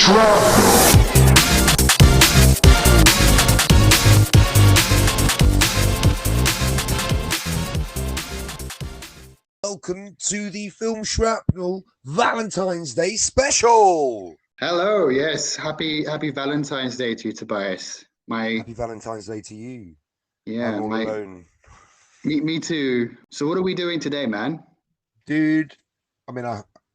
Shrapnel. Welcome to the Film Shrapnel Valentine's Day special. Hello, yes, happy Valentine's Day to you, Tobias. Happy Valentine's Day to you. Yeah, I'm all alone. Me too. So what are we doing today, man? Dude, I mean,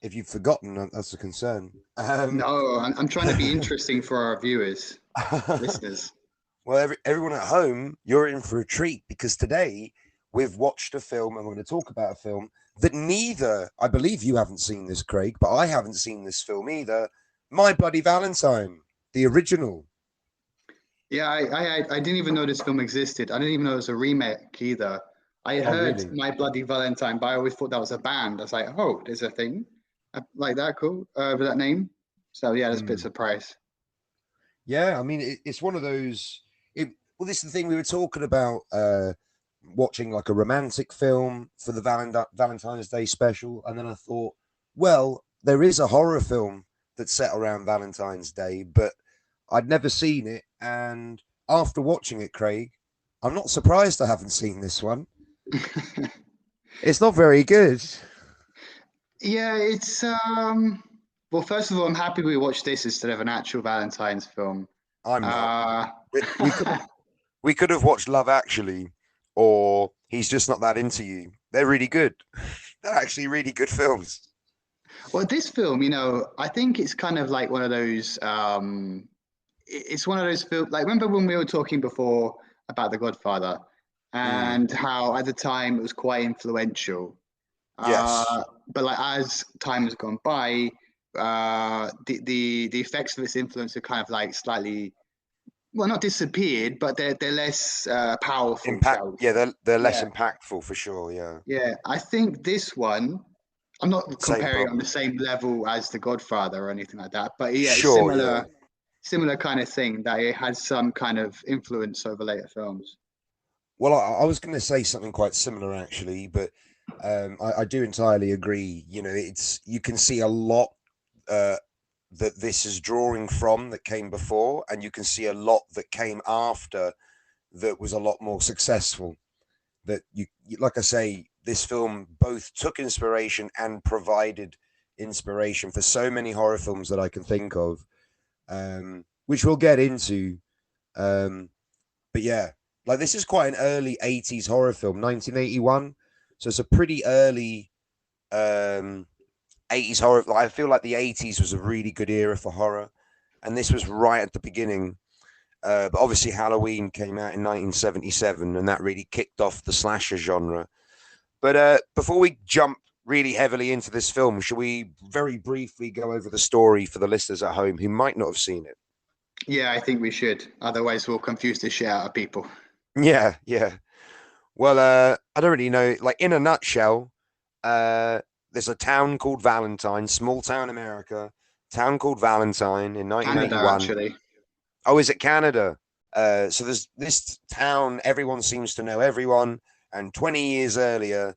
if you've forgotten, that's a concern. No, I'm trying to be interesting for our viewers, listeners. Well, everyone at home, you're in for a treat because today we've watched a film and we're going to talk about a film that I believe you haven't seen this, Craig, but I haven't seen this film either. My Bloody Valentine, the original. Yeah, I didn't even know this film existed. I didn't even know it was a remake either. I had heard really? My Bloody Valentine, but I always thought that was a band. I was like, oh, there's a thing like that, cool, with that name. So yeah, that's a bit surprised. Yeah, I mean, it's one of those. Well, this is the thing we were talking about. Watching like a romantic film for the Valentine's Day special, and then I thought, well, there is a horror film that's set around Valentine's Day, but I'd never seen it. And after watching it, Craig, I'm not surprised I haven't seen this one. It's not very good. Yeah, it's well, first of all, I'm happy we watched this instead of an actual Valentine's film. I'm not. We could have watched Love Actually, or He's Just Not That Into You. They're really good. They're actually really good films. Well, this film, I think it's kind of like one of those. It's one of those films. Like, remember when we were talking before about The Godfather, and how at the time it was quite influential. Yes. But like as time has gone by, the effects of its influence are kind of like slightly, well, not disappeared, but they're less powerful. They're less impactful for sure. Yeah. Yeah, I think this one, I'm not comparing on the same level as The Godfather or anything like that, but yeah, sure, it's similar kind of thing, that it has some kind of influence over later films. Well, I was going to say something quite similar actually, but I do entirely agree. You can see a lot that this is drawing from that came before, and you can see a lot that came after that was a lot more successful. That like I say, this film both took inspiration and provided inspiration for so many horror films that I can think of, which we'll get into. But yeah, like this is quite an early 80s horror film, 1981. So it's a pretty early 80s horror. I feel like the 80s was a really good era for horror, and this was right at the beginning. But obviously Halloween came out in 1977, and that really kicked off the slasher genre. But before we jump really heavily into this film, should we very briefly go over the story for the listeners at home who might not have seen it? Yeah, I think we should. Otherwise, we'll confuse the shit out of people. Yeah. Well, I don't really know. Like, in a nutshell, there's a town called Valentine, small town America, town called Valentine in 1981. Canada, actually. Oh, is it Canada? So there's this town, everyone seems to know everyone. And 20 years earlier,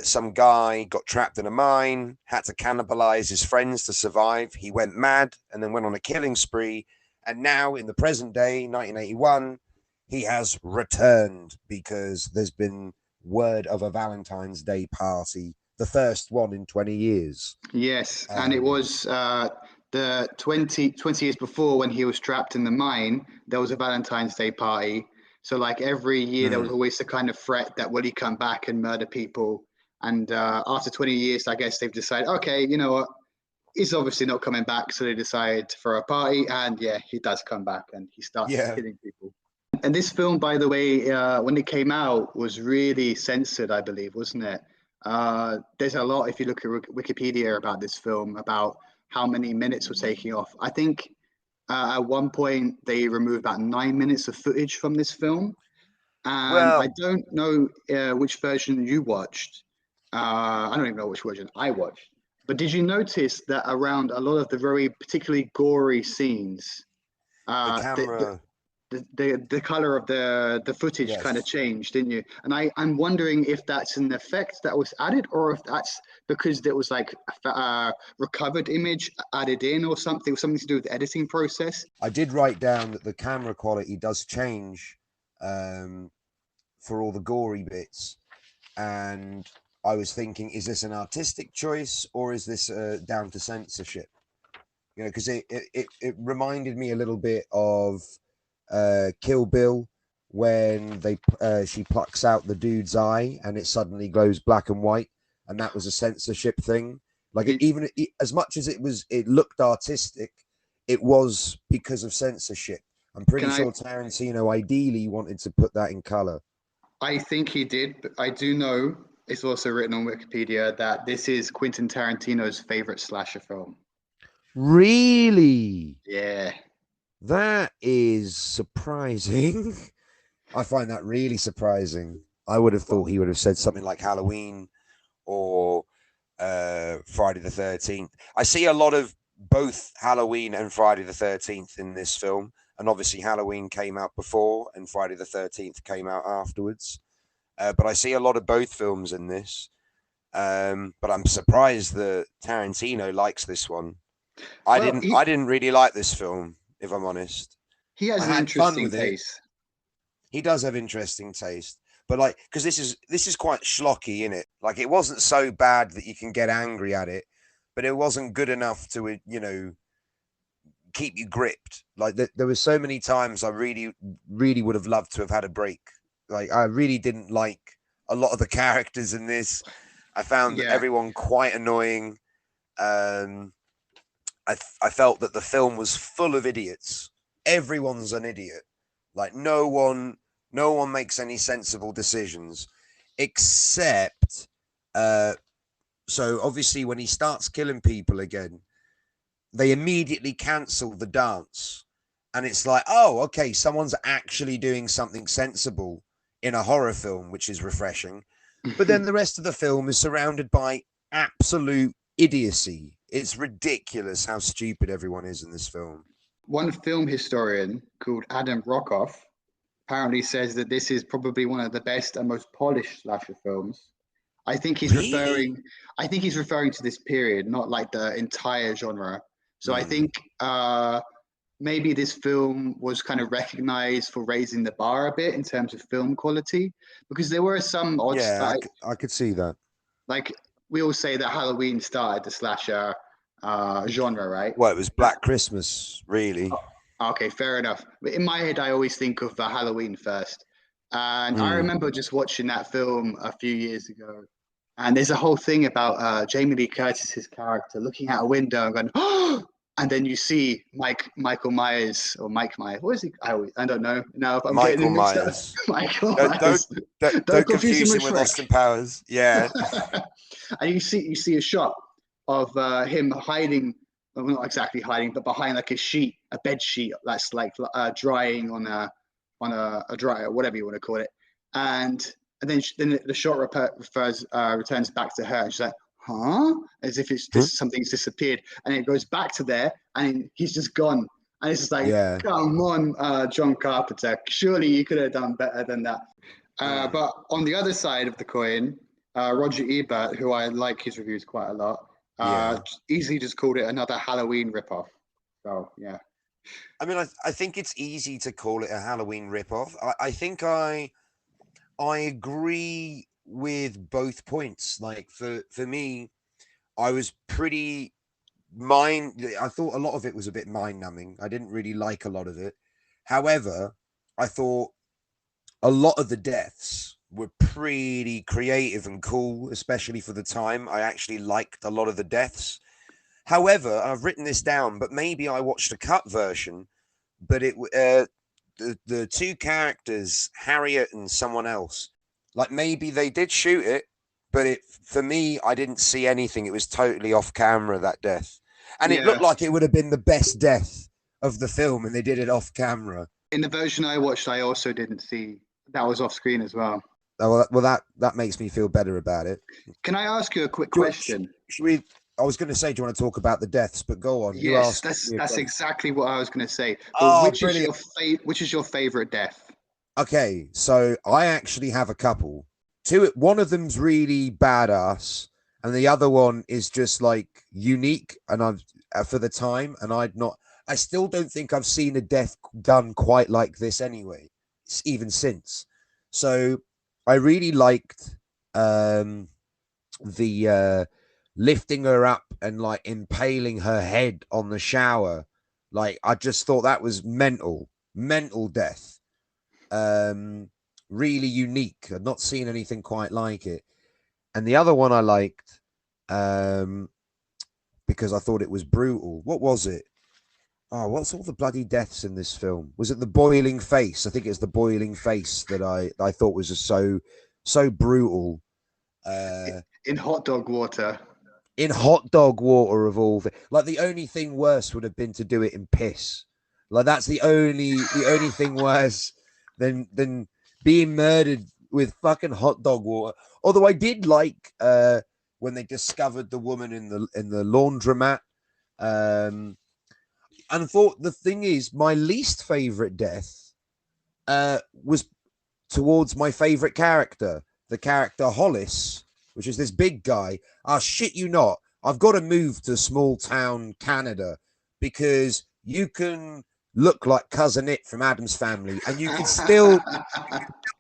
some guy got trapped in a mine, had to cannibalize his friends to survive. He went mad and then went on a killing spree. And now in the present day, 1981, he has returned because there's been word of a Valentine's Day party, the first one in 20 years. Yes, and it was the 20 years before, when he was trapped in the mine, there was a Valentine's Day party. So like every year there was always the kind of threat that will he come back and murder people. And after 20 years, I guess they've decided, okay, you know what? He's obviously not coming back. So they decide for a party, and yeah, he does come back and he starts killing people. And this film, by the way, when it came out, was really censored, I believe, wasn't it? There's a lot, if you look at Wikipedia, about this film, about how many minutes were taking off. I think at one point they removed about 9 minutes of footage from this film. And I don't know which version you watched. I don't even know which version I watched. But did you notice that around a lot of the very particularly gory scenes, the camera the color of the footage kind of Yes. changed, didn't you? And I'm wondering if that's an effect that was added, or if that's because there was like a recovered image added in, or something to do with the editing process. I did write down that the camera quality does change um, for all the gory bits, and I was thinking, is this an artistic choice or is this down to censorship? You know, because it reminded me a little bit of Kill Bill when she plucks out the dude's eye and it suddenly goes black and white, and that was a censorship thing. Like as much as it looked artistic, it was because of censorship. I'm pretty Can I? sure Tarantino ideally wanted to put that in color. I think he did, but I do know it's also written on Wikipedia that this is Quentin Tarantino's favorite slasher film. Really? Yeah. That is surprising. I find that really surprising. I would have thought he would have said something like Halloween or Friday the 13th. I see a lot of both Halloween and Friday the 13th in this film. And obviously, Halloween came out before and Friday the 13th came out afterwards. But I see a lot of both films in this. But I'm surprised that Tarantino likes this one. Well, I didn't really like this film, if I'm honest. he has I an had fun interesting with it. taste. He does have interesting taste, but like, because this is quite schlocky, in it. Like, it wasn't so bad that you can get angry at it, but it wasn't good enough to keep you gripped. Like, there were so many times I really really would have loved to have had a break. Like, I really didn't like a lot of the characters in this. I found Yeah. everyone quite annoying. I felt that the film was full of idiots. Everyone's an idiot. Like, no one makes any sensible decisions, except so obviously when he starts killing people again, they immediately cancel the dance, and it's like, oh, okay, someone's actually doing something sensible in a horror film, which is refreshing. But then the rest of the film is surrounded by absolute idiocy. It's ridiculous how stupid everyone is in this film. One film historian called Adam Rockoff apparently says that this is probably one of the best and most polished slasher films. I think he's Really? referring. I think he's referring to this period, not like the entire genre. So I Mm. think maybe this film was kind of recognized for raising the bar a bit in terms of film quality, because there were some odds Yeah, I could see that. like we all say that Halloween started the slasher genre, right? Well, it was Black Christmas, really. Okay, fair enough. But in my head, I always think of Halloween first. And I Mm. remember just watching that film a few years ago. And there's a whole thing about Jamie Lee Curtis's character looking out a window and going, oh! And then you see Michael Myers or Mike Myers. What is he? I don't know. No, I'm getting Michael him mixed up. Myers. Michael Don't Myers. Don't confuse him confuse with him with Shrek. Austin Powers. Yeah. And you see a shot of him hiding, well, not exactly hiding, but behind like a sheet, a bed sheet that's like drying on a dryer, whatever you want to call it. And then the shot returns back to her, and she's like, "Huh?" As if it's Huh? just something's disappeared, and it goes back to there, and he's just gone. And it's just like, Yeah. come on, John Carpenter, surely you could have done better than that. Mm. But on the other side of the coin, Roger Ebert, who I like his reviews quite a lot, Yeah. easily just called it another Halloween ripoff. So yeah, I mean, I think it's easy to call it a Halloween ripoff. I think I agree with both points. Like, for me, I was pretty I thought a lot of it was a bit mind numbing. I didn't really like a lot of it. However, I thought a lot of the deaths were pretty creative and cool, especially for the time. I actually liked a lot of the deaths. However, I've written this down, but maybe I watched a cut version. But the two characters, Harriet and someone else, like, maybe they did shoot it, but it, for me, I didn't see anything. It was totally off camera, that death, and it yeah. looked like it would have been the best death of the film, and they did it off camera. In the version I watched, I also didn't see that was off screen as well. Oh, well, that makes me feel better about it. Can I ask you a quick Should, question? should we? I was going to say, do you want to talk about the deaths? But go on. You Yes, asked that's me a that's question. exactly what I was going to say. But Oh, brilliant. which is your favorite death? Okay, so I actually have a couple. Two, one of them's really badass, and the other one is just like unique. And I've for the time, and I still don't think I've seen a death done quite like this anyway, even since. So I really liked um, the lifting her up and like impaling her head on the shower. Like I just thought that was mental death. Um, Really unique. I've not seen anything quite like it. And the other one I liked um, because I thought it was brutal. What was it? Oh, what's all the bloody deaths in this film? Was it the boiling face? I think it's the boiling face that I thought was just so brutal. Uh, In hot dog water. in hot dog water of all like the only thing worse would have been to do it in piss. Like that's the only thing worse than being murdered with fucking hot dog water. Although I did like when they discovered the woman in the laundromat. Um and thought the thing is my least favorite death was towards my favorite character, the character Hollis, which is this big guy. I shit you not. I've got to move to small town Canada because you can look like Cousin It from Adam's Family and you can still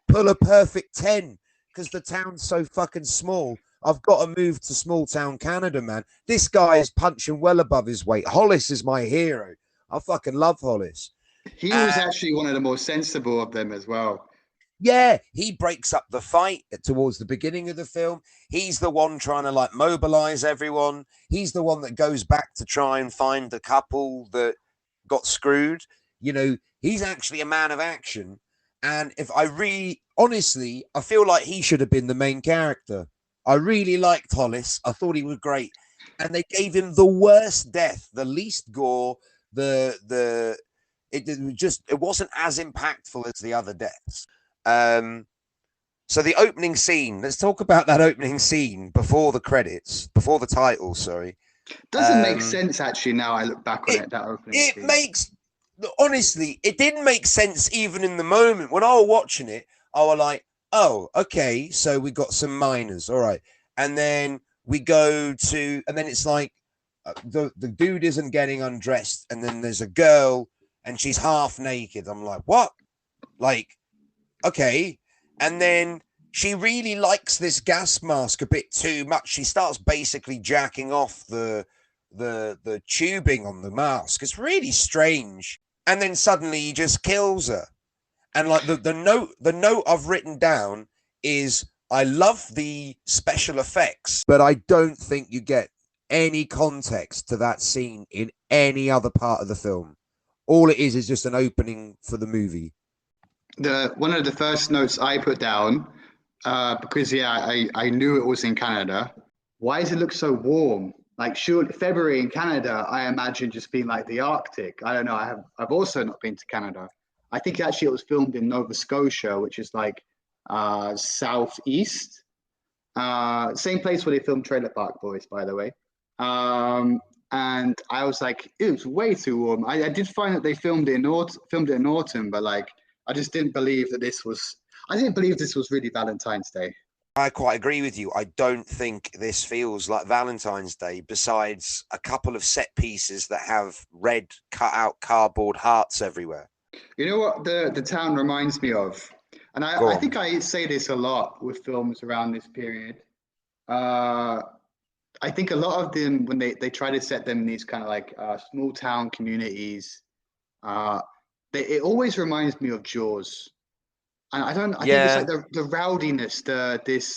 pull a perfect 10 because the town's so fucking small. I've got to move to small town Canada, man. This guy is punching well above his weight. Hollis is my hero. I fucking love Hollis. He Uh, was actually one of the more sensible of them as well. Yeah, he breaks up the fight towards the beginning of the film. He's the one trying to like mobilize everyone. He's the one that goes back to try and find the couple that got screwed. He's actually a man of action. And if I honestly, I feel like he should have been the main character. I really liked Hollis. I thought he was great. And they gave him the worst death, the least gore, it wasn't as impactful as the other deaths. Um, so the opening scene. Let's talk about that opening scene before the credits, before the title. Sorry. Doesn't make sense actually. Now I look back on It it, that opening it scene. makes honestly, it didn't make sense even in the moment when I was watching it. I was like, oh, okay, so we got some miners, all right, and then we go to, and then it's like the dude isn't getting undressed, and then there's a girl and she's half naked. I'm like, what? Like, okay. And then she really likes this gas mask a bit too much. She starts basically jacking off the tubing on the mask. It's really strange. And then suddenly he just kills her. And like the note I've written down is I love the special effects, but I don't think you get any context to that scene in any other part of the film. All it is just an opening for the movie. The one of the first notes I put down, because yeah, I knew it was in Canada. Why does it look so warm? Like, sure, February in Canada, I imagine just being like the Arctic. I don't know. I've also not been to Canada. I think actually it was filmed in Nova Scotia, which is like southeast. Same place where they filmed Trailer Park Boys, by the way. And I was like, it was way too warm. I did find that they filmed it in autumn, but like I just didn't believe that this was. I didn't believe this was really Valentine's Day. I quite agree with you. I don't think this feels like Valentine's Day, besides a couple of set pieces that have red cut out cardboard hearts everywhere. You know what the town reminds me of, and Go I on. think I say this a lot with films around this period. Uh, I think a lot of them when they try to set them in these kind of like small town communities, uh, it always reminds me of Jaws. And I don't. I think it's like Yeah. the rowdiness.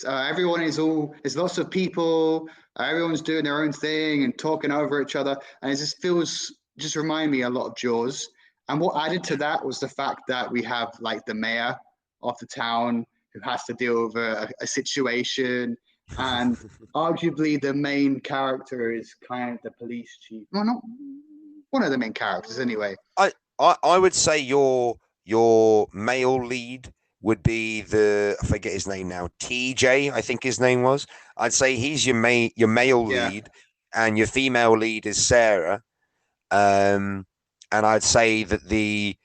Everyone is all. There's lots of people. Everyone's doing their own thing and talking over each other, and it just feels just remind me a lot of Jaws. And what added to that was the fact that we have like the mayor of the town who has to deal with a situation, and arguably the main character is kind of the police chief. Well, not one of the main characters anyway. I would say your male lead would be I forget his name now, TJ, I think his name was. I'd say he's your male Yeah. lead. and your female lead is Sarah. And I'd say that the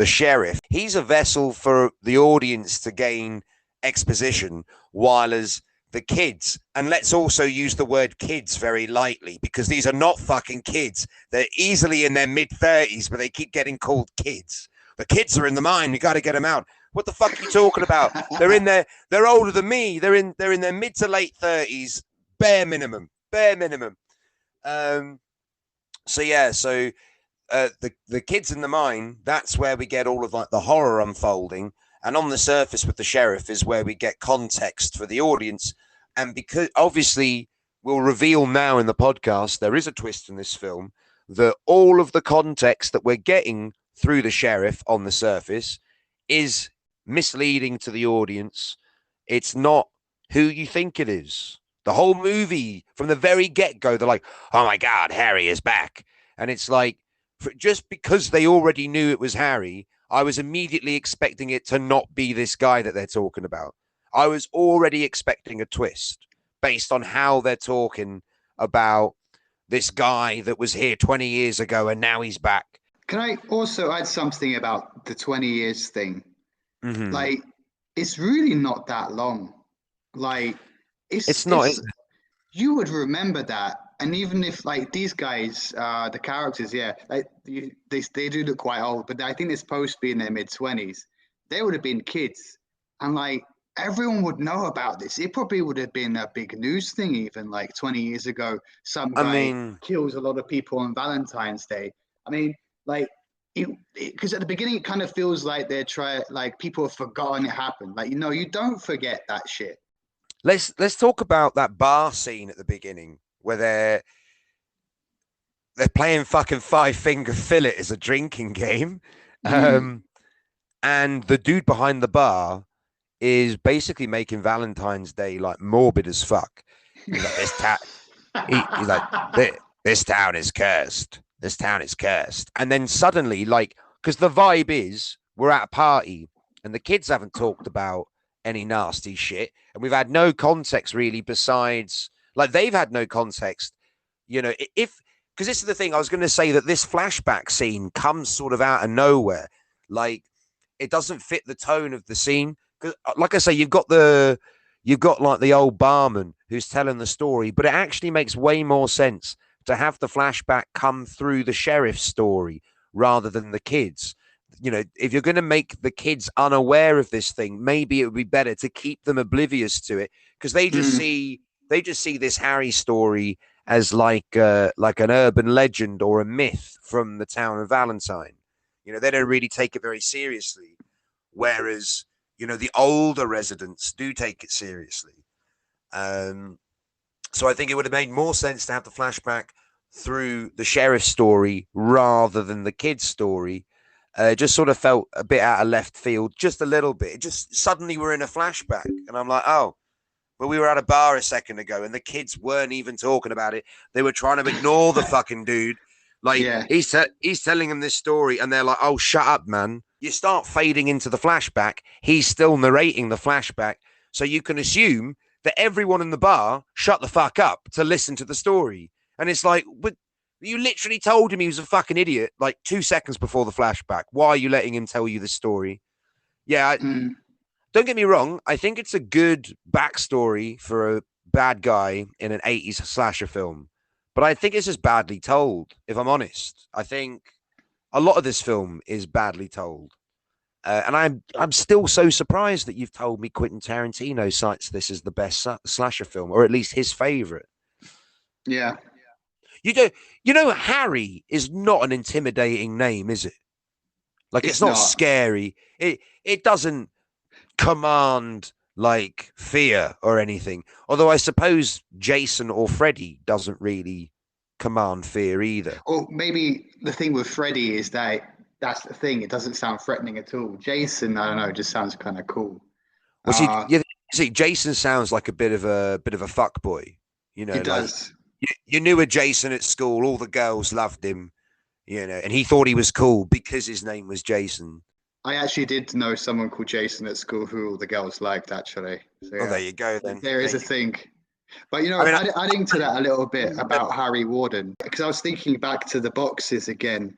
sheriff, he's a vessel for the audience to gain exposition, while as the kids, and let's also use the word kids very lightly, because these are not fucking kids. They're easily in their mid-30s, but they keep getting called kids. The kids are in the mine. You got to get them out. What the fuck are you talking about? They're older than me. They're in their mid to late 30s, bare minimum. So yeah, so the kids in the mine, that's where we get all of like the horror unfolding, and on the surface with the sheriff is where we get context for the audience. And because obviously we'll reveal now in the podcast, there is a twist in this film, that all of the context that we're getting through the sheriff on the surface is misleading to the audience. It's not who you think it is. The whole movie from the very get-go, they're like, oh my God, Harry is back. And it's like, just because they already knew it was Harry, I was immediately expecting it to not be this guy that they're talking about. I was already expecting a twist based on how they're talking about this guy that was here 20 years ago and now he's back. Can I also add something about the 20 years thing? Mm-hmm. Like, it's really not that long. Like, it's not. You would remember that. And even if like these guys, the characters, yeah, like they do look quite old, but I think they're supposed to be in their mid-20s. They would have been kids, and like everyone would know about this. It probably would have been a big news thing, even like 20 years ago. Some guy kills a lot of people on Valentine's Day. I mean, like, because at the beginning it kind of feels like like people have forgotten it happened. Like, you don't forget that shit. Let's talk about that bar scene at the beginning where they're playing fucking Five Finger Fillet as a drinking game. And the dude behind the bar is basically making Valentine's Day like morbid as fuck. He's like, he's like, this town is cursed. This town is cursed. And then suddenly, like, because the vibe is we're at a party and the kids haven't talked about any nasty shit, and we've had no context really besides, like, they've had no context, because this is the thing, I was going to say that this flashback scene comes sort of out of nowhere. Like, it doesn't fit the tone of the scene, because like I say, you've got like the old barman who's telling the story, but it actually makes way more sense to have the flashback come through the sheriff's story rather than the kids. If you're going to make the kids unaware of this thing, maybe it would be better to keep them oblivious to it, because they just see this Harry story as like an urban legend or a myth from the town of Valentine. They don't really take it very seriously, whereas the older residents do take it seriously. So I think it would have made more sense to have the flashback through the sheriff's story rather than the kid's story. Just sort of felt a bit out of left field, just a little bit. It just suddenly we're in a flashback, and I'm like, oh, well, we were at a bar a second ago, and the kids weren't even talking about it. They were trying to ignore the fucking dude. Like, yeah. He's telling them this story, and they're like, oh, shut up, man. You start fading into the flashback. He's still narrating the flashback, so you can assume that everyone in the bar shut the fuck up to listen to the story. And it's like, but you literally told him he was a fucking idiot like 2 seconds before the flashback. Why are you letting him tell you the story? Yeah, don't get me wrong. I think it's a good backstory for a bad guy in an 80s slasher film. But I think it's just badly told, if I'm honest. I think a lot of this film is badly told. And I'm still so surprised that you've told me Quentin Tarantino cites this as the best slasher film, or at least his favorite. Yeah. Harry is not an intimidating name, is it? Like, it's not scary. It doesn't command like fear or anything. Although I suppose Jason or Freddy doesn't really command fear either. Or maybe the thing with Freddy is that's the thing. It doesn't sound threatening at all. Jason, I don't know, just sounds kind of cool. Well, see, Jason sounds like a bit of a fuck boy. He does. You knew a Jason at school. All the girls loved him, and he thought he was cool because his name was Jason. I actually did know someone called Jason at school who all the girls liked, actually. So, yeah. Oh, there you go, then. There is a thing. But I mean, adding to that a little bit about Harry Warden, because I was thinking back to the boxes again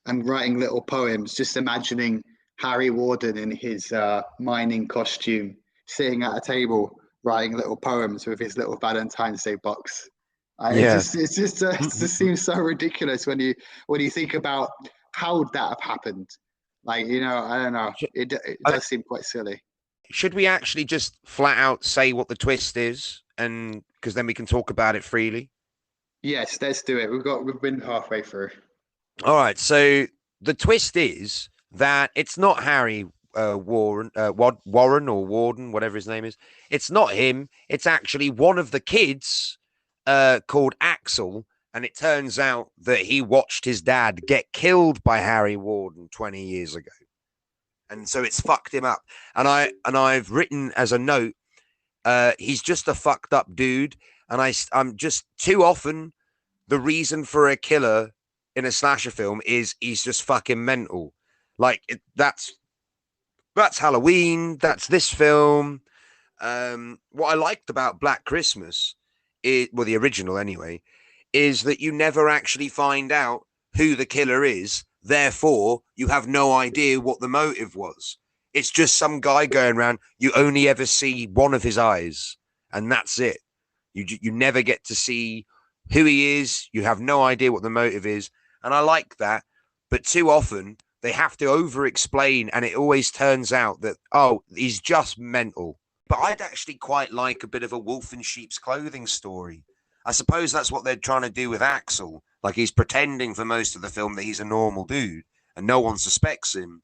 and writing little poems, just imagining Harry Warden in his mining costume, sitting at a table writing little poems with his little Valentine's Day box. yeah. It just seems so ridiculous when you think about how would that have happened. Like, I don't know. It I mean, does seem quite silly. should we actually just flat out say what the twist is, and because then we can talk about it freely? Yes, let's do it. We've been halfway through. All right. So the twist is that it's not Harry Warren, Warren or Warden, whatever his name is. It's not him. It's actually one of the kids called Axel. And it turns out that he watched his dad get killed by Harry Warden 20 years ago. And so it's fucked him up. I've written as a note, he's just a fucked up dude. And I'm just too often the reason for a killer in a slasher film is he's just fucking mental. Like that's Halloween. That's this film. What I liked about Black Christmas, the original anyway, is that you never actually find out who the killer is. Therefore, you have no idea what the motive was. It's just some guy going around. You only ever see one of his eyes, and that's it. You never get to see who he is. You have no idea what the motive is. And I like that. But too often they have to over explain. And it always turns out that, oh, he's just mental. But I'd actually quite like a bit of a wolf in sheep's clothing story. I suppose that's what they're trying to do with Axel. Like he's pretending for most of the film that he's a normal dude and no one suspects him.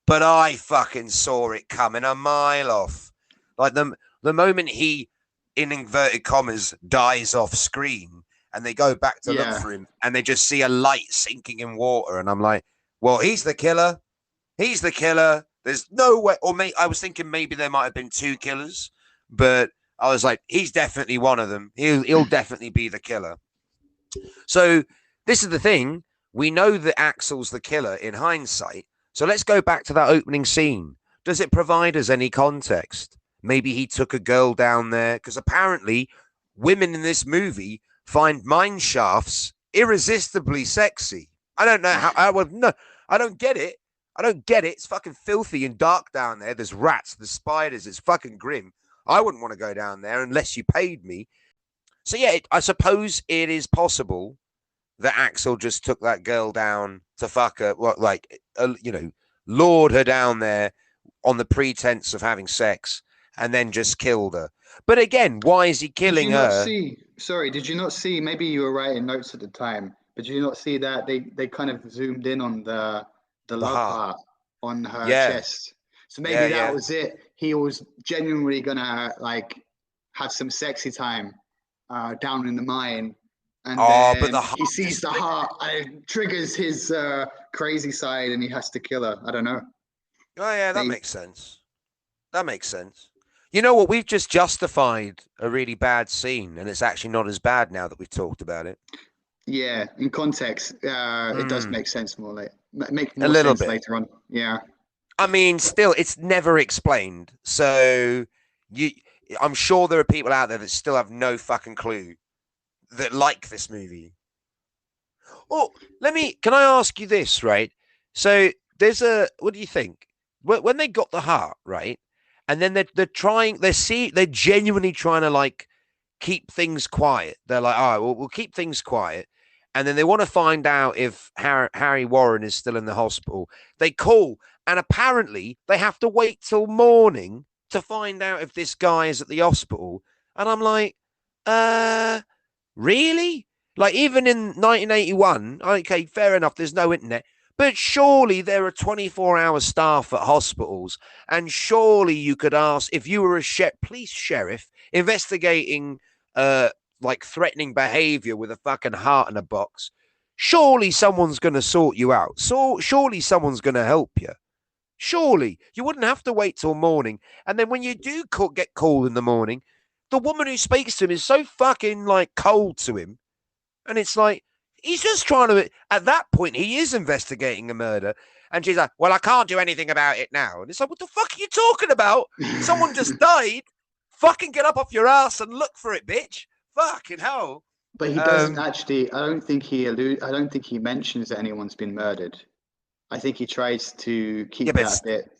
But I fucking saw it coming a mile off. Like the moment he, in inverted commas, dies off screen, and they go back to look for him, and they just see a light sinking in water, and I'm like, well, he's the killer. He's the killer. There's no way. Or I was thinking maybe there might have been two killers, but I was like, he's definitely one of them. He'll definitely be the killer. So this is the thing. We know that Axel's the killer in hindsight. So let's go back to that opening scene. Does it provide us any context? Maybe he took a girl down there, because apparently women in this movie find mine shafts irresistibly sexy. I don't know how. I don't get it. I don't get it. It's fucking filthy and dark down there. There's rats, there's spiders. It's fucking grim. I wouldn't want to go down there unless you paid me. So yeah, I suppose it is possible that Axel just took that girl down to fuck her, lured her down there on the pretense of having sex, and then just killed her. But again, why is he killing her? Did you not see? Maybe you were writing notes at the time, but did you not see that they kind of zoomed in on the love heart on her chest? So maybe that was it. He was genuinely gonna like have some sexy time down in the mine, and then he sees the heart and it triggers his crazy side, and he has to kill her. I don't know. Oh yeah, that makes sense. That makes sense. You know what? We've just justified a really bad scene, and it's actually not as bad now that we've talked about it. Yeah, in context, it does make sense more make more sense later on. Yeah. I mean, still, it's never explained. So I'm sure there are people out there that still have no fucking clue that like this movie. Oh, can I ask you this, right? So what do you think? When they got the heart, right? And then they're genuinely trying to like keep things quiet. They're like, all right, well, we'll keep things quiet. And then they want to find out if Harry Warren is still in the hospital. They call, and apparently they have to wait till morning to find out if this guy is at the hospital. And I'm like, really? Like, even in 1981, okay, fair enough, there's no internet. But surely there are 24-hour staff at hospitals, and surely you could ask if you were a police sheriff investigating like threatening behavior with a fucking heart in a box. Surely someone's going to sort you out. So surely someone's going to help you. Surely you wouldn't have to wait till morning. And then when you do get called in the morning, the woman who speaks to him is so fucking like cold to him, and it's like, he's just trying to, at that point, he is investigating a murder. And she's like, well, I can't do anything about it now. And it's like, what the fuck are you talking about? Someone just died Fucking get up off your ass and look for it, bitch. Fucking hell. But he doesn't actually. I don't think he mentions that anyone's been murdered. I think he tries to keep that bit.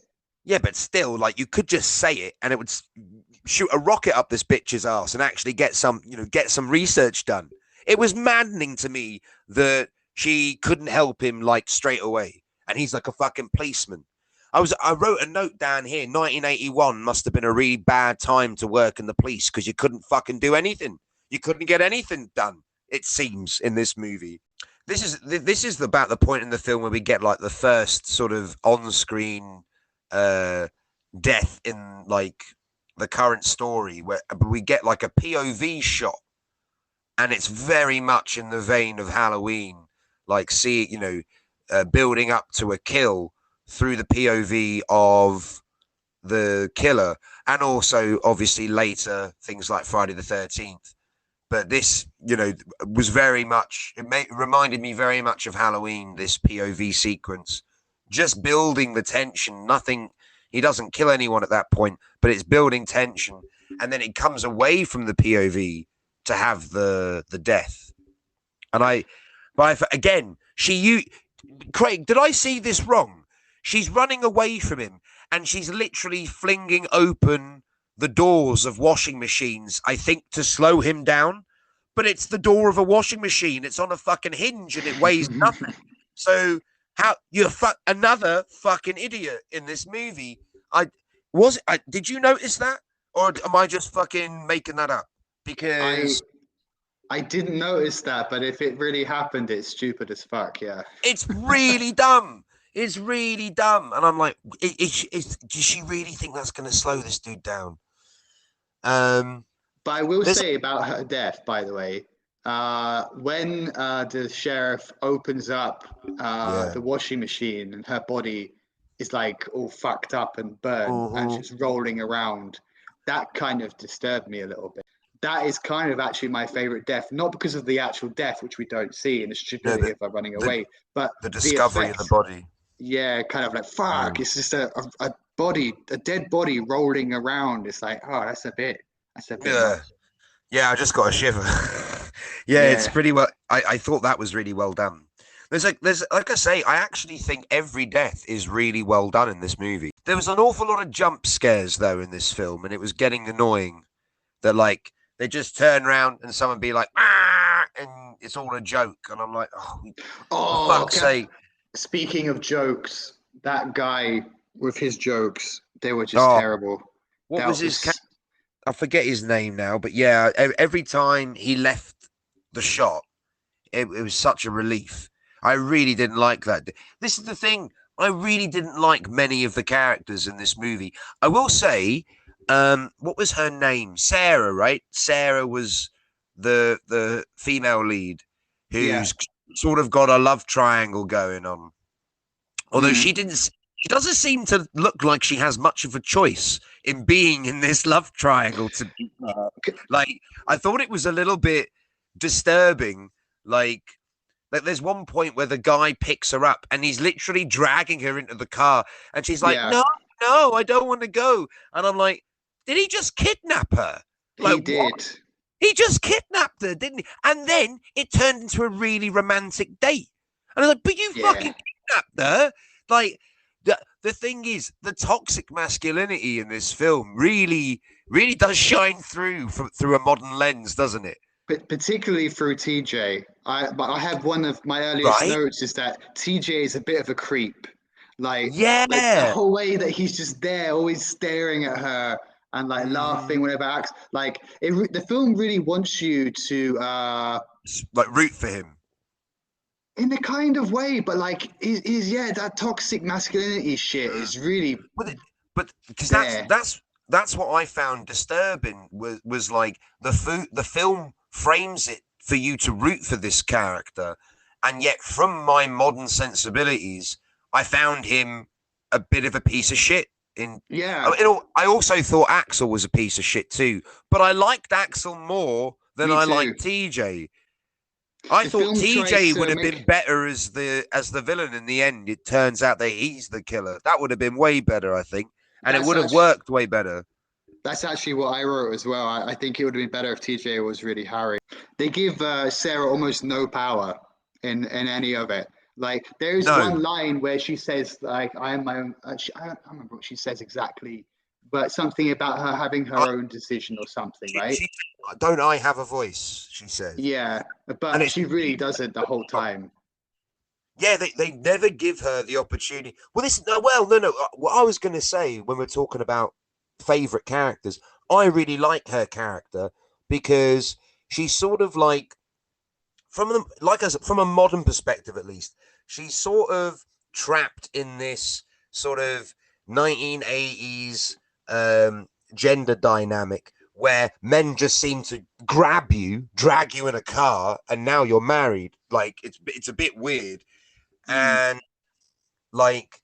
Yeah, but still, like, you could just say it and it would shoot a rocket up this bitch's ass and actually get some research done. It was maddening to me that she couldn't help him, like, straight away. And he's like a fucking policeman. I wrote a note down here. 1981 must have been a really bad time to work in the police because you couldn't fucking do anything. You couldn't get anything done, it seems, in this movie. This is about the point in the film where we get, like, the first sort of on-screen death in, like, the current story, where we get, like, a POV shot, and it's very much in the vein of Halloween, like, building up to a kill through the POV of the killer, and also obviously later things like Friday the 13th. But this, was very much, reminded me very much of Halloween, this POV sequence, just building the tension. Nothing, he doesn't kill anyone at that point, but it's building tension. And then it comes away from the POV to have the death. And again, Craig, did I see this wrong? She's running away from him and she's literally flinging open the doors of washing machines, I think, to slow him down. But it's the door of a washing machine. It's on a fucking hinge and it weighs nothing. So how you're another fucking idiot in this movie? Did you notice that, or am I just fucking making that up? Because I didn't notice that, but if it really happened, it's stupid as fuck. Yeah, it's really dumb. It's really dumb, and I'm like, does she really think that's going to slow this dude down? But I will say about her death, by the way, when the sheriff opens up the washing machine and her body is like all fucked up and burned and she's rolling around, that kind of disturbed me a little bit. That is kind of actually my favorite death, not because of the actual death, which we don't see, and the stupidity of her running away, but the discovery of the body. Yeah, kind of like, fuck, it's just a dead body rolling around. It's like, oh, that's a bit much. Yeah, I just got a shiver. It's pretty well. I thought that was really well done. There's like I say, I actually think every death is really well done in this movie. There was an awful lot of jump scares though in this film, and it was getting annoying. That, like, they just turn around and someone be like, ah, and it's all a joke, and I'm like, for fuck's sake. Speaking of jokes, that guy with his jokes, they were just terrible. What was his? I forget his name now, but yeah, every time he left the shot, it was such a relief. I really didn't like that. This is the thing. I really didn't like many of the characters in this movie. I will say, what was her name? Sarah, right? Sarah was the female lead who's sort of got a love triangle going on. Although she doesn't seem to look like she has much of a choice in being in this love triangle. Like, I thought it was a little bit disturbing. Like there's one point where the guy picks her up and he's literally dragging her into the car, and she's like, no, I don't want to go. And I'm like, did he just kidnap her? Like, he did. What? He just kidnapped her, didn't he? And then it turned into a really romantic date. And I'm like, but you fucking kidnapped her. Like, the thing is, the toxic masculinity in this film really, really does shine through a modern lens, doesn't it? But particularly through TJ. I have one of my earliest notes is that TJ is a bit of a creep. Like the whole way that he's just there, always staring at her and like laughing whenever acts. Like the film really wants you to like root for him. In a kind of way, but like is that toxic masculinity shit is really but because that's what I found disturbing was like the film frames it for you to root for this character, and yet from my modern sensibilities I found him a bit of a piece of shit. I also thought Axel was a piece of shit too, but I liked Axel more than I liked TJ. I thought TJ would have been better as the villain in the end. It turns out that he's the killer. That would have been way better, I think. And it would have worked way better. That's actually what I wrote as well. I think it would have been better if TJ was really Harry. They give Sarah almost no power in any of it. Like there is No, one line where she says, like, "I am my own." I don't remember what she says exactly, but something about her having I, her own decision or something, she, right? she, don't I have a voice? She says, Yeah, and but it's she really doesn't the whole time. yeah, they never give her the opportunity. Well, this no, well, no, no. What I was going to say when we're talking about favorite characters, I really like her character because she's sort of like from the like as from a modern perspective at least, she's sort of trapped in this sort of 1980s gender dynamic where men just seem to grab you, drag you in a car, and now you're married. Like it's a bit weird, Mm. and like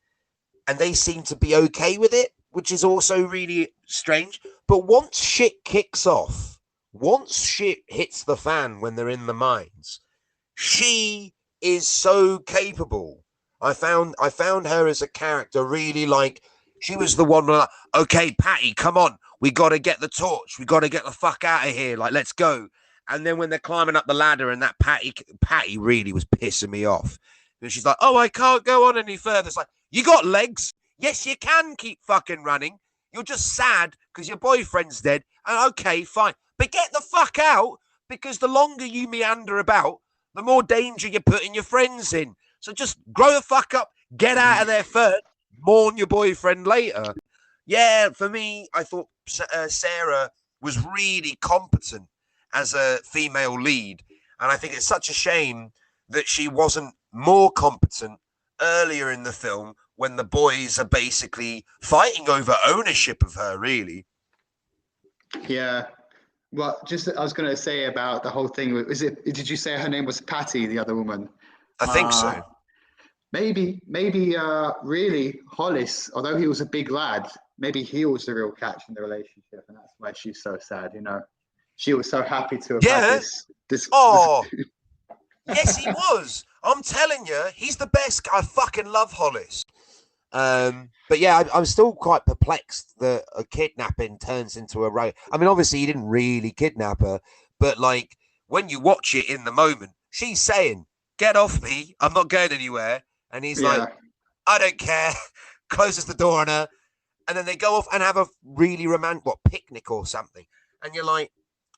and they seem to be okay with it, which is also really strange. But once shit kicks off, once shit hits the fan when they're in the mines, she is so capable. I found her as a character really like she was the one like, okay, Patty, come on, we got to get the torch, we got to get the fuck out of here, like let's go. And then when they're climbing up the ladder, and that Patty really was pissing me off. And she's like, oh, I can't go on any further. It's like, you got legs. Yes, you can keep fucking running. You're just sad because your boyfriend's dead. And okay, fine. But get the fuck out because the longer you meander about, the more danger you're putting your friends in. So just grow the fuck up, get out of there first, mourn your boyfriend later. Yeah, for me, I thought Sarah was really competent as a female lead. And I think it's such a shame that she wasn't more competent earlier in the film when the boys are basically fighting over ownership of her, really. Yeah. Well, just I was going to say about the whole thing. Is it? Did you say her name was Patty, the other woman? I think Uh, so. maybe, really Hollis, although he was a big lad, maybe he was the real catch in the relationship, and that's why she's so sad. She was so happy to have had Yeah. this. Oh, yes, he was. I'm telling you, he's the best. I fucking love Hollis. But yeah, I'm still quite perplexed that a kidnapping turns into a rape. I mean, obviously, he didn't really kidnap her, but like when you watch it in the moment, she's saying, "Get off me! I'm not going anywhere." And he's like, Yeah, "I don't care." Closes the door on her, and then they go off and have a really romantic picnic or something. And you're like,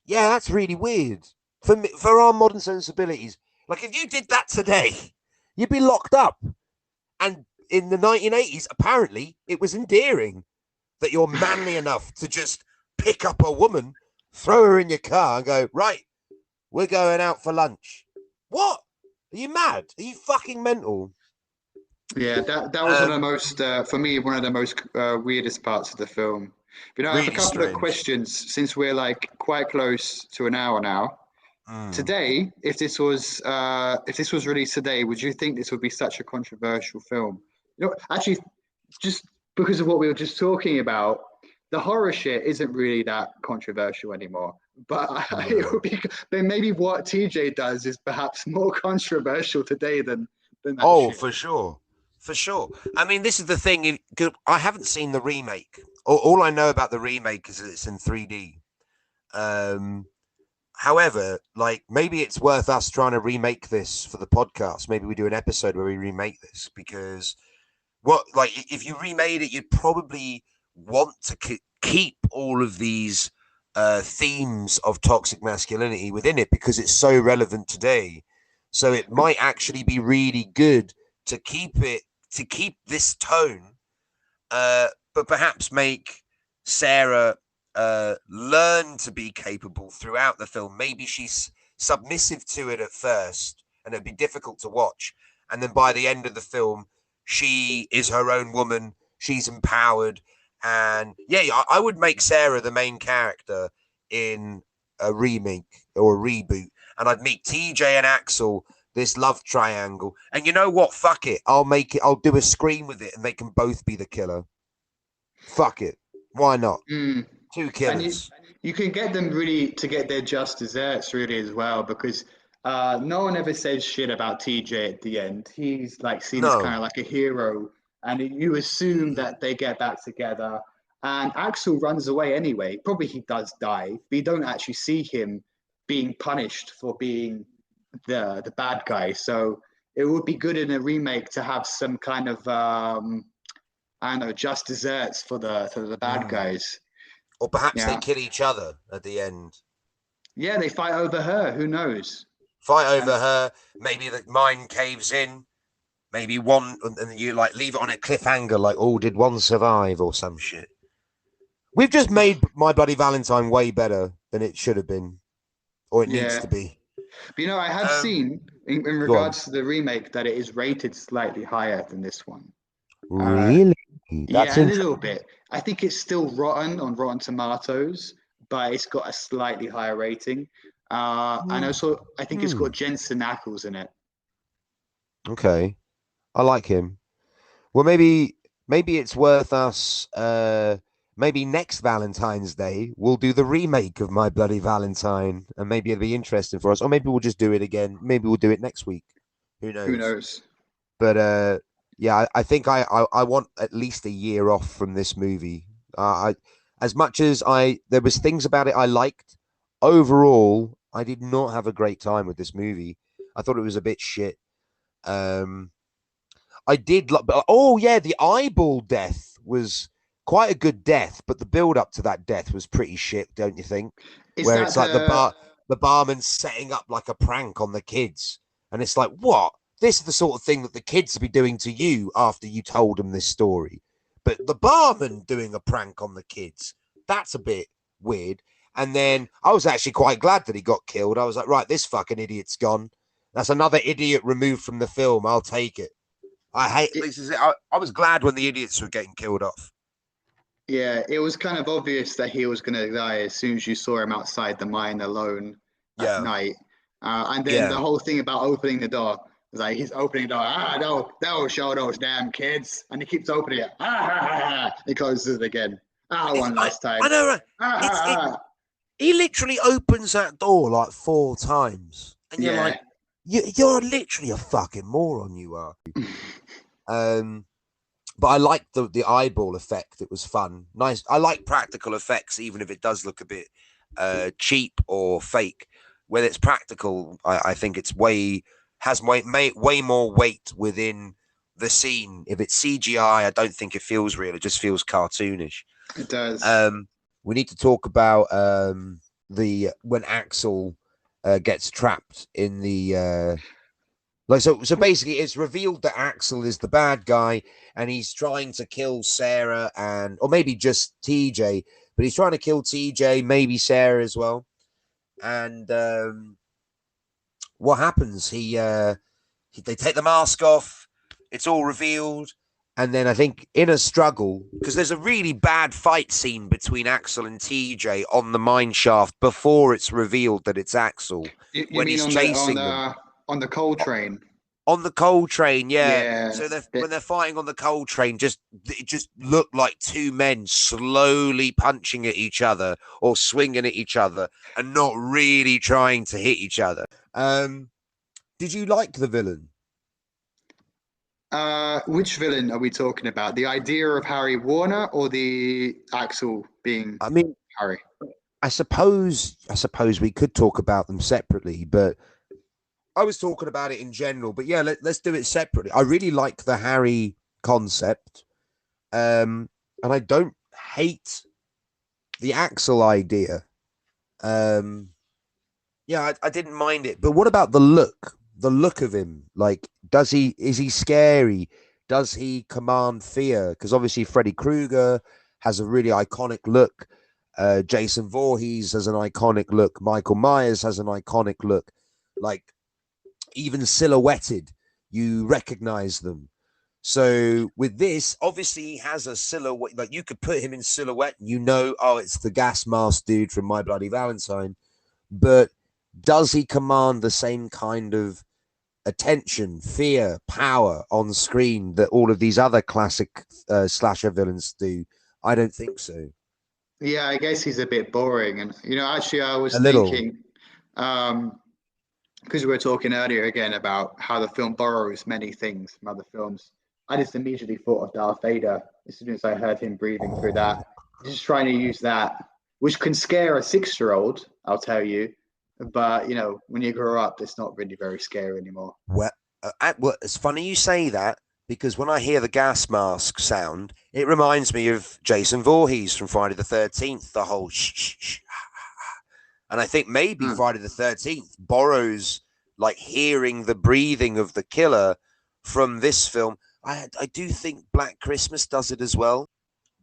"Yeah, that's really weird for me, for our modern sensibilities." Like if you did that today, you'd be locked up. And in the 1980s, apparently, it was endearing that you're manly enough to just pick up a woman, throw her in your car, and go, right, we're going out for lunch. What? Are you mad? Are you fucking mental? yeah. That was one of the Um, most, for me, one of the most weirdest parts of the film. But I have a really couple of strange. questions since we're like quite close to an hour now. Mm. Today, if this was released today, would you think this would be such a controversial film? Actually, just because of what we were just talking about, the horror shit isn't really that controversial anymore. But it No. would be, then maybe what TJ does is perhaps more controversial today than that Oh, shit. for sure. For sure. I mean, this is the thing. I haven't seen the remake. All I know about the remake is that it's in 3D. Um, However, like maybe it's worth us trying to remake this for the podcast. Maybe we do an episode where we remake this because if you remade it, you'd probably want to keep all of these themes of toxic masculinity within it because it's so relevant today. So it might actually be really good to keep this tone, but perhaps make Sarah learn to be capable throughout the film. Maybe she's submissive to it at first, and it'd be difficult to watch. And then by the end of the film, she is her own woman. She's empowered, and yeah, I would make Sarah the main character in a remake or a reboot, and I'd meet TJ and Axel. This love triangle, and you know what? Fuck it. I'll make it. I'll do a screen with it, and they can both be the killer. Fuck it. Why not? Mm. Two And killers. you can get them really to get their just desserts really as well because no one ever says shit about TJ at the end. He's like seen as kind No. of like a hero, and you assume that they get back together. and Axel runs away anyway. Probably he does die, but you don't actually see him being punished for being the bad guy. So it would be good in a remake to have some kind of I don't know, just desserts for the bad Mm. guys. Or perhaps they Yeah, kill each other at the end. yeah, they fight over her. Who knows? Fight over And her. Maybe the mine caves in. Maybe one, and you like leave it on a cliffhanger, like, oh, did one survive or some shit. We've just made My Bloody Valentine way better than it should have been, or it needs yeah, to be. but you know, I have Um, seen in Go on. regards to the remake that it is rated slightly higher than this one. Uh, Really? That's yeah, a little interesting. bit. I think it's still rotten on Rotten Tomatoes, but it's got a slightly higher rating. And also, I think it's got Hmm. Jensen Ackles in it. Okay, I like him. Well, maybe it's worth us. Maybe next Valentine's Day we'll do the remake of My Bloody Valentine, and maybe it'll be interesting for us. Or maybe we'll just do it again. Maybe we'll do it next week. Who Who knows? knows? But yeah, I think I want at least a year off from this movie. I as much as there was things about it I liked. Overall, I did not have a great time with this movie. I thought it was a bit shit. Um, I did like, oh yeah, the eyeball death was quite a good death, but the build up to that death was pretty shit, don't you think? Is Where that it's like the the barman's setting up like a prank on the kids, and it's like, what? This is the sort of thing that the kids would be doing to you after you told them this story. But the barman doing a prank on the kids, that's a bit weird. And then I was actually quite glad that he got killed. I was like, right, this fucking idiot's gone. That's another idiot removed from the film. I'll take it. I hate this. Is it? I was glad when the idiots were getting killed off. Yeah, it was kind of obvious that he was going to die as soon as you saw him outside the mine alone at Yeah, night. And then the yeah. whole thing about opening the door was like he's opening the door. Don't show those damn kids. And he keeps opening it. He closes it again. It's, One last I time. know. Right? It. He literally opens that door like 4 times, and you're Yeah. like, you're literally a fucking moron. You are. Um, but I like the eyeball effect. It was fun, nice. I like practical effects, even if it does look a bit cheap or fake. When it's practical, I think it's way more weight within the scene. If it's CGI, I don't think it feels real. It just feels cartoonish. It does. Um, we need to talk about the when Axel gets trapped in the like so basically it's revealed that Axel is the bad guy and he's trying to kill Sarah and or maybe just TJ, but he's trying to kill TJ, maybe Sarah as well. And what happens? They take the mask off, it's all revealed, and then I think in a struggle, because there's a really bad fight scene between Axel and TJ on the mine shaft before it's revealed that it's Axel You when mean he's on the chasing them on the coal train? on the coal train, yeah. Yeah. So when they're fighting on the coal train, it just looked like two men slowly punching at each other or swinging at each other and not really trying to hit each other. Did you like the villain? Which villain are we talking about? The idea of Harry Warner or the Axel being I mean, Harry? I suppose we could talk about them separately, but I was talking about it in general. But yeah, let's do it separately. I really like the Harry concept, and I don't hate the Axel idea. Um, yeah, I didn't mind it. But what about the look? The look of him, like, is he scary? Does he command fear? Because obviously Freddy Krueger has a really iconic look. Jason Voorhees has an iconic look. Michael Myers has an iconic look. Like even silhouetted, you recognize them. So with this, obviously he has a silhouette. Like you could put him in silhouette, and oh, it's the gas mask dude from My Bloody Valentine. But does he command the same kind of attention, fear, power on screen that all of these other classic slasher villains do? I don't think so. Yeah, I guess he's a bit boring. And actually, I was A little. thinking, because we were talking earlier again about how the film borrows many things from other films. I just immediately thought of Darth Vader as soon as I heard him breathing through that just trying to use that, which can scare a 6-year-old, I'll tell you. But when you grow up, it's not really very scary anymore. Well, it's funny you say that because when I hear the gas mask sound, it reminds me of Jason Voorhees from Friday the 13th, the whole shh, shh, shh. And I think maybe Hmm. Friday the 13th borrows like hearing the breathing of the killer from this film. I do think Black Christmas does it as well.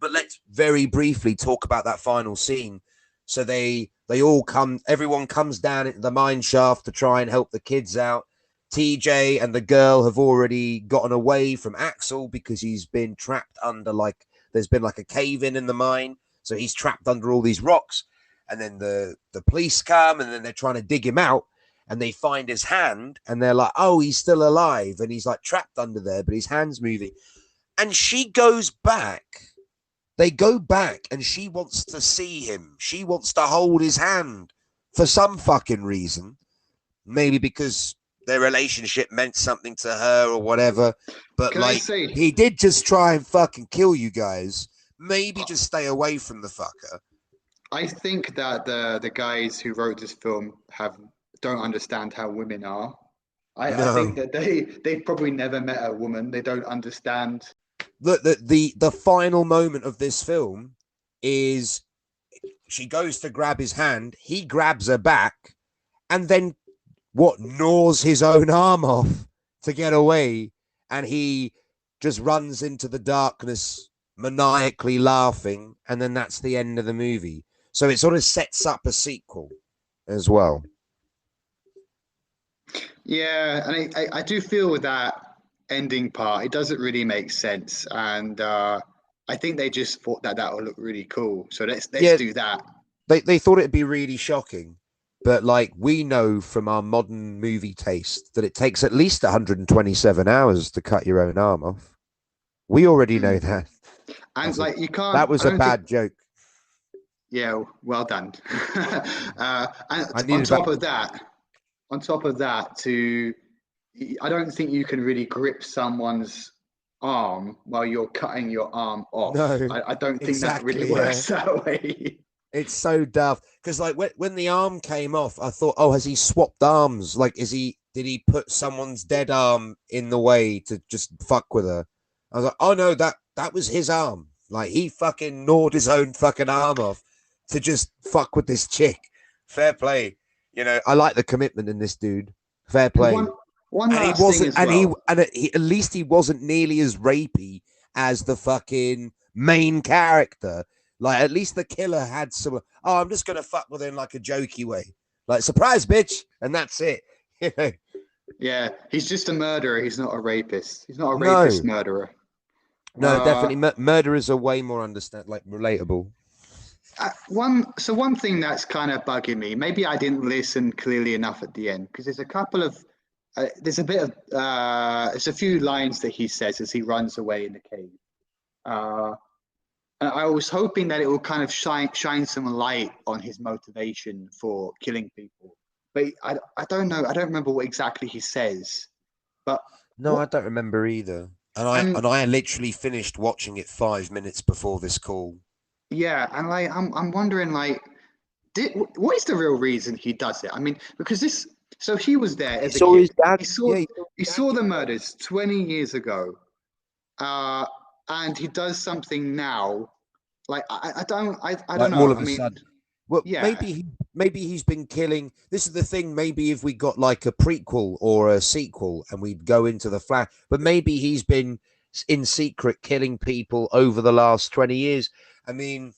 But let's very briefly talk about that final scene. So they all come, everyone comes down into the mine shaft to try and help the kids out. TJ and the girl have already gotten away from Axel because he's been trapped under there's been like a cave in the mine. So he's trapped under all these rocks. And then the police come and then they're trying to dig him out and they find his hand and they're like, oh, he's still alive. And he's like trapped under there, but his hand's moving. And she goes back. They go back and she wants to see him. She wants to hold his hand for some fucking reason. Maybe because their relationship meant something to her or whatever. But Can I say, he did just try and fucking kill you guys. Maybe just stay away from the fucker. I think that the guys who wrote this film don't understand how women are. I think No. that they've probably never met a woman. They don't understand. The final moment of this film is she goes to grab his hand, he grabs her back, and then gnaws his own arm off to get away, and he just runs into the darkness maniacally laughing, and then that's the end of the movie. So it sort of sets up a sequel as well. Yeah, and I do feel with that ending part, it doesn't really make sense, and I think they just thought that would look really cool. So let's Yeah, do that. they thought it'd be really shocking. But we know from our modern movie taste that it takes at least 127 hours to cut your own arm off. We already know Mm. that. And you That can't. was I a don't think. bad joke. Yeah, well done. And I needed about on top of that, I don't think you can really grip someone's arm while you're cutting your arm off. no, I don't think that really exactly. Yeah, works that way. it's so daft because when the arm came off, I thought, oh, has he swapped arms? Did he put someone's dead arm in the way to just fuck with her? I was like, oh no, that was his arm. Like he fucking gnawed his own fucking arm off to just fuck with this chick. Fair play. I like the commitment in this dude. Fair And play. one And he last thing wasn't, as well. at least he wasn't nearly as rapey as the fucking main character. Like, at least the killer had some, oh, I'm just gonna fuck with him like a jokey way, like surprise, bitch, and that's it. Yeah, he's just a murderer. He's not a rapist. He's not a No, rapist murderer. no, Uh, definitely, murderers are way more relatable. one thing that's kind of bugging me, maybe I didn't listen clearly enough at the end because there's a couple of there's a bit of there's a few lines that he says as he runs away in the cave. Uh, and I was hoping that it will kind of shine some light on his motivation for killing people, but I don't know. I don't remember what exactly he says. But No, I what don't remember either. And I and and I literally finished watching it 5 minutes before this call. yeah, and I'm wondering what is the real reason he does it? I mean, because this, so he was there He as a saw his kid. dad. Yeah, he saw He his dad saw the get murdered. murders 20 years ago, uh, and he does something now. Like I don't Like know. all I of a mean, sudden. Well, yeah, maybe he's been killing. This is the thing. Maybe if we got like a prequel or a sequel, and we'd go into the flash, but maybe he's been in secret killing people over the last 20 years. I mean,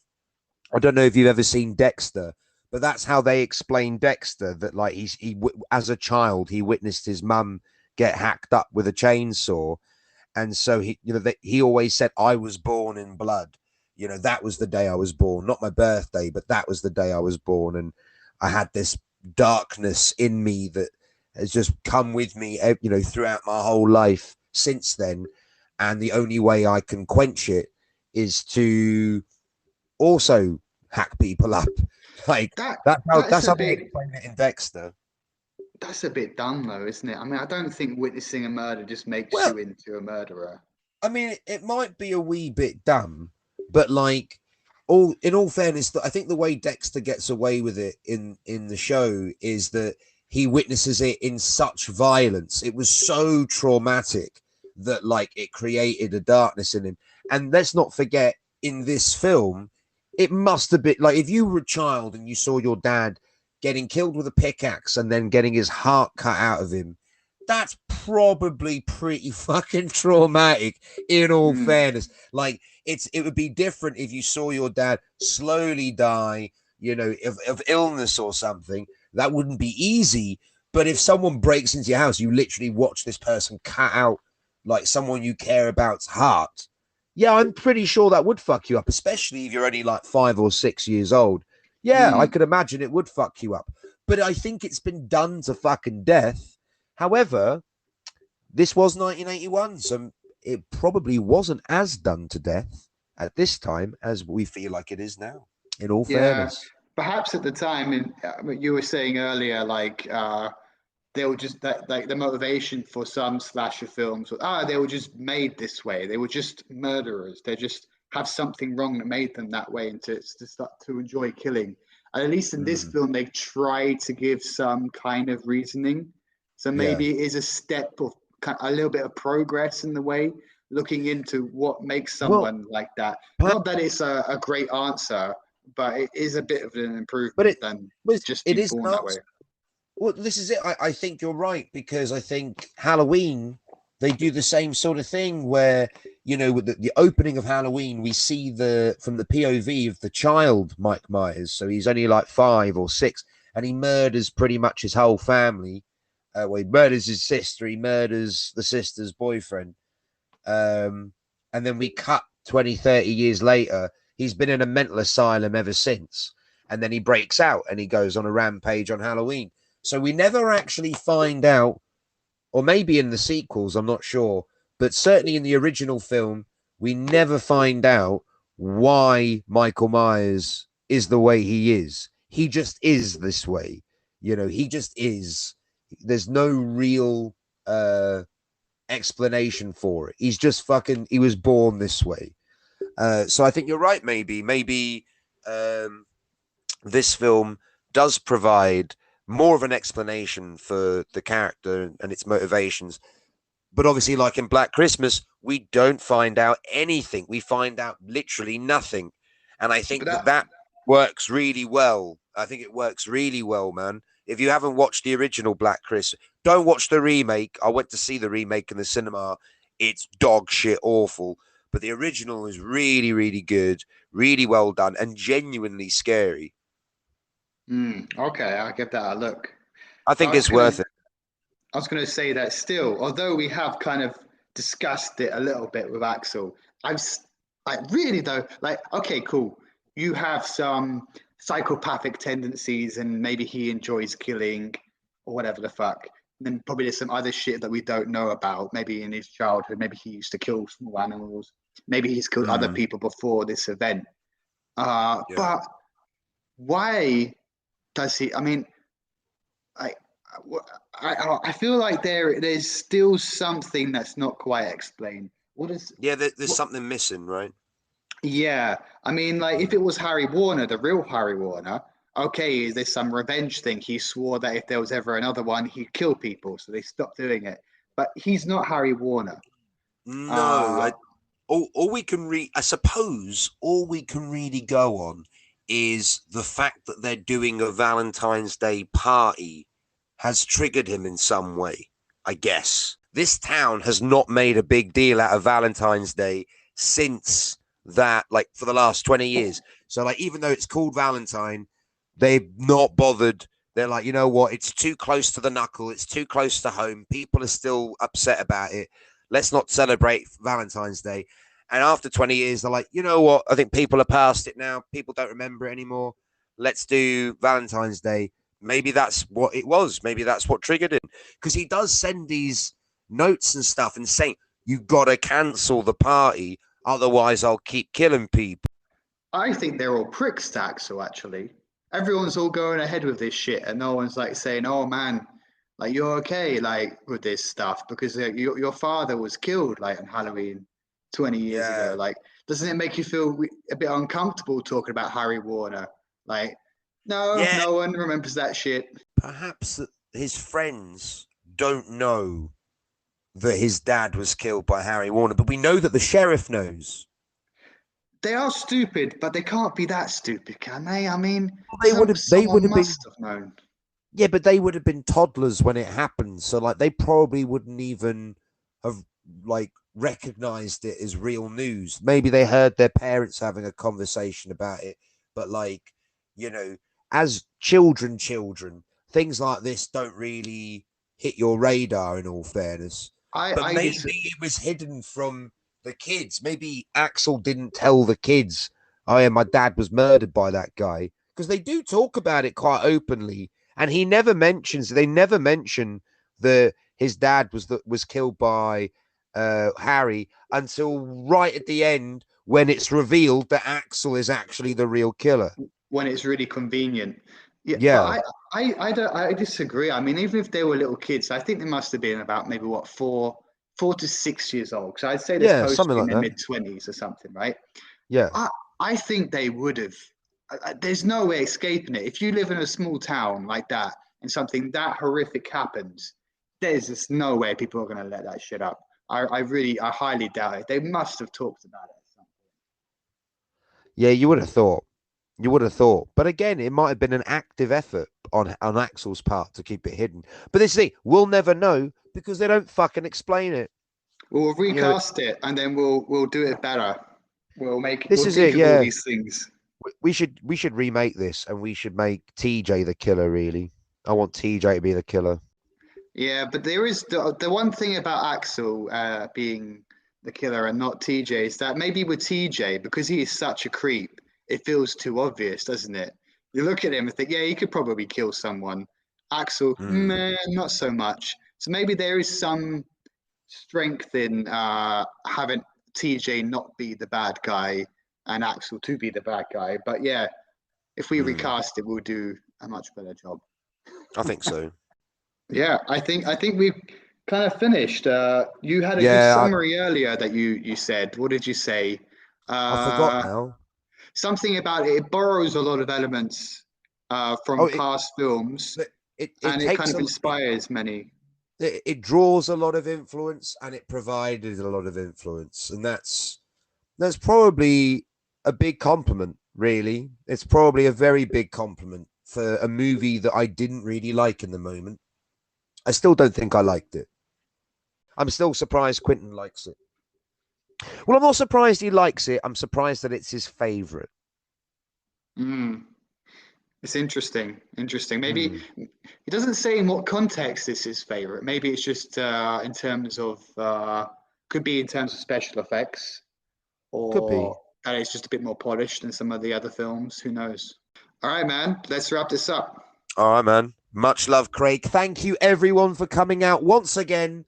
I don't know if you've ever seen Dexter, but that's how they explain Dexter. That like as a child he witnessed his mum get hacked up with a chainsaw, and so he always said, I was born in blood. That was the day I was born, not my birthday, but that was the day I was born. And I had this darkness in me that has just come with me, throughout my whole life since then. And the only way I can quench it is to also hack people up. Like that that's that's a how they bit explain it in Dexter. that's a bit dumb though, isn't it? I mean, I don't think witnessing a murder just makes Well, you into a murderer. I mean, it might be a wee bit dumb, but all in all fairness, I think the way Dexter gets away with it in the show is that he witnesses it in such violence. It was so traumatic that like it created a darkness in him. And let's not forget, in this film, it must have been like if you were a child and you saw your dad getting killed with a pickaxe and then getting his heart cut out of him, that's probably pretty fucking traumatic, in all Mm, fairness. Like it would be different if you saw your dad slowly die, you know, of illness or something. That wouldn't be easy. But if someone breaks into your house, you literally watch this person cut out like someone you care about's heart. Yeah, I'm pretty sure that would fuck you up, especially if you're only like 5 or 6 years old. Yeah, I mm. could imagine it would fuck you up. But I think it's been done to fucking death. However, this was 1981, so it probably wasn't as done to death at this time as we feel like it is now, in all Yeah, fairness. perhaps at the time, and you were saying earlier, like they were just that like the motivation for some slasher films was, they were just made this way. They were just murderers. They just have something wrong that made them that way, and to start to enjoy killing. And at least in this Mm, film, they tried to give some kind of reasoning. So yeah. maybe it is a step of a little bit of progress in the way, looking into what makes Well, someone like that. perhaps, Not that it's a great answer, but it is a bit of an but improvement it than was just it being is born an that answer. way. Well, this is it. I think you're right because I think Halloween they do the same sort of thing where you know with the opening of Halloween we see the from the POV of the child Mike Myers, so he's only like 5 or 6, and he murders pretty much his whole family. Well, he murders his sister, he murders the sister's boyfriend, um, and then we cut 20, 30 years later. He's been in a mental asylum ever since. And then he breaks out and he goes on a rampage on Halloween. So we never actually find out, or maybe in the sequels, I'm not sure, but certainly in the original film, we never find out why Michael Myers is the way he is. He just is this way. You know, he just is. There's no real explanation for it. He's just fucking, he was born this way. So I think you're right, maybe um, this film does provide more of an explanation for the character and its motivations. But obviously, like in Black Christmas, we don't find out anything. We find out literally nothing. And I But think that that that works really well. I think it works really well, man. If you haven't watched the original Black Christmas, don't watch the remake. I went to see the remake in the cinema. It's dog shit awful. But the original is really, really good, really well done, and genuinely scary. okay, I'll give that a look. I But think it's worth it. I was gonna say that still, although we have kind of discussed it a little bit with Axel, like really though, like okay, cool. You have some psychopathic tendencies, and maybe he enjoys killing or whatever the fuck. And then probably there's some other shit that we don't know about. Maybe in his childhood, maybe he used to kill small animals. Maybe he's killed other Mm, people before this event. yeah. But why does he? I mean, I, I feel like there's still something that's not quite explained. What is Yeah, there's what? something missing, right? Yeah, I mean, like if it was Harry Warner, the real Harry Warner, okay, there's some revenge thing. He swore that if there was ever another one, he'd kill people, so they stopped doing it. But he's not Harry Warner. No, Uh, all we can I suppose all we can really go on is the fact that they're doing a Valentine's Day party has triggered him in some way, I guess. This town has not made a big deal out of Valentine's Day since that, like for the last 20 years. So, like, even though it's called Valentine, they've not bothered. They're like, you know what? It's too close to the knuckle. It's too close to home. People are still upset about it. Let's not celebrate Valentine's Day. And after 20 years, they're like, you know what? I think people are past it now. People don't remember it anymore. Let's do Valentine's Day. Maybe that's what it was. Maybe that's what triggered him. Because he does send these notes and stuff and saying, you got to cancel the party. Otherwise, I'll keep killing people. I think they're all pricks, Axel. Actually, everyone's all going ahead with this shit, and no one's like saying, "Oh man, like you're okay, like with this stuff," because your father was killed like on Halloween 20 years ago. Yeah. Like doesn't it make you feel a bit uncomfortable talking about Harry Warner? Like, no, Yeah, no one remembers that shit. perhaps that his friends don't know that his dad was killed by Harry Warner, but we know that the sheriff knows. They are stupid, but they can't be that stupid, can they? I mean, They would someone have been, must have known. yeah, but they would have been toddlers when it happened, so like they probably wouldn't even have like recognized it as real news. Maybe they heard their parents having a conversation about it, but like, you know, as children, things like this don't really hit your radar, in all fairness. But I maybe dis- it was hidden from the kids. Maybe Axel didn't tell the kids, oh yeah, my dad was murdered by that guy. Because they do talk about it quite openly. And they never mention the his dad was killed by Harry until right at the end when it's revealed that Axel is actually the real killer. when it's really convenient. Yeah, Yeah. but I disagree. I mean, even if they were little kids, I think they must have been about maybe what 4 to 6 years old. So I'd say they're Yeah, supposed to something be in like their that. mid-20s or something, right? Yeah. I think they would have. There's no way escaping it. If you live in a small town like that and something that horrific happens, there's just no way people are going to let that shit up. I highly doubt it. They must have talked about it. Yeah, you would have thought. You would have thought. But again, it might have been an active effort on Axel's part to keep it hidden. But this thing, we'll never know because they don't fucking explain it. We'll You know, recast it and then we'll do it better. this We'll is it, think of all yeah. these things. We should remake this and we should make TJ the killer, really. I want TJ to be the killer. Yeah, but there is the one thing about Axel being the killer and not TJ is that maybe with TJ, because he is such a creep, it feels too obvious, doesn't it? You look at him and think, yeah, he could probably kill someone. Axel, man, not so much. So maybe there is some strength in having TJ not be the bad guy and Axel to be the bad guy. But yeah, if we recast it, we'll do a much better job. I think so. Yeah, I think we've kind of finished. You had a good Yeah, summary earlier that you said. What did you say? I forgot Uh, now. Something about it. It borrows a lot of elements Oh, from past films, it and it kind takes of inspires many. it draws a lot of influence and it provided a lot of influence, and that's probably a big compliment, really. It's probably a very big compliment for a movie that I didn't really like in the moment. I still don't think I liked it. I'm still surprised Quentin likes it. Well, I'm not surprised he likes it. I'm surprised that it's his favorite. It's interesting. Interesting. Maybe he doesn't say in what context this is favorite. Maybe it's just in terms of could be in terms of special effects, Could be. or that it's just a bit more polished than some of the other films. Who knows? All right, man. Let's wrap this up. All right, man. Much love, Craig. Thank you, everyone, for coming out once again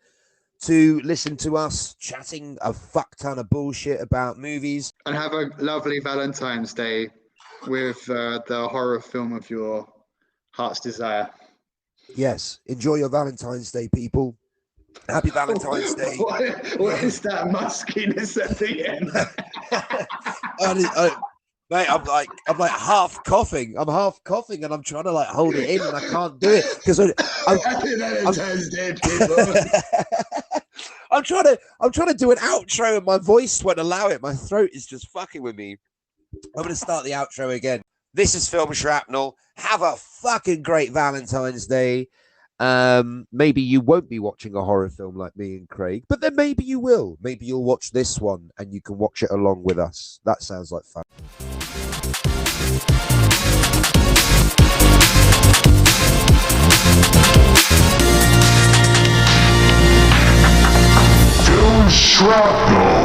to listen to us chatting a fuck ton of bullshit about movies. And have a lovely Valentine's Day with the horror film of your heart's desire. Yes. Enjoy your Valentine's Day, people. Happy Valentine's Day. What is that muskiness at the end? Mate, I'm like half coughing. I'm half coughing, and I'm trying to like hold it in, and I can't do it because I'm trying to do an outro, and my voice won't allow it. My throat is just fucking with me. I'm going to start the outro again. This is Film Shrapnel. Have a fucking great Valentine's Day. Maybe you won't be watching a horror film like me and Craig, but then maybe you will. Maybe you'll watch this one and you can watch it along with us. That sounds like fun. Film Shrapnel.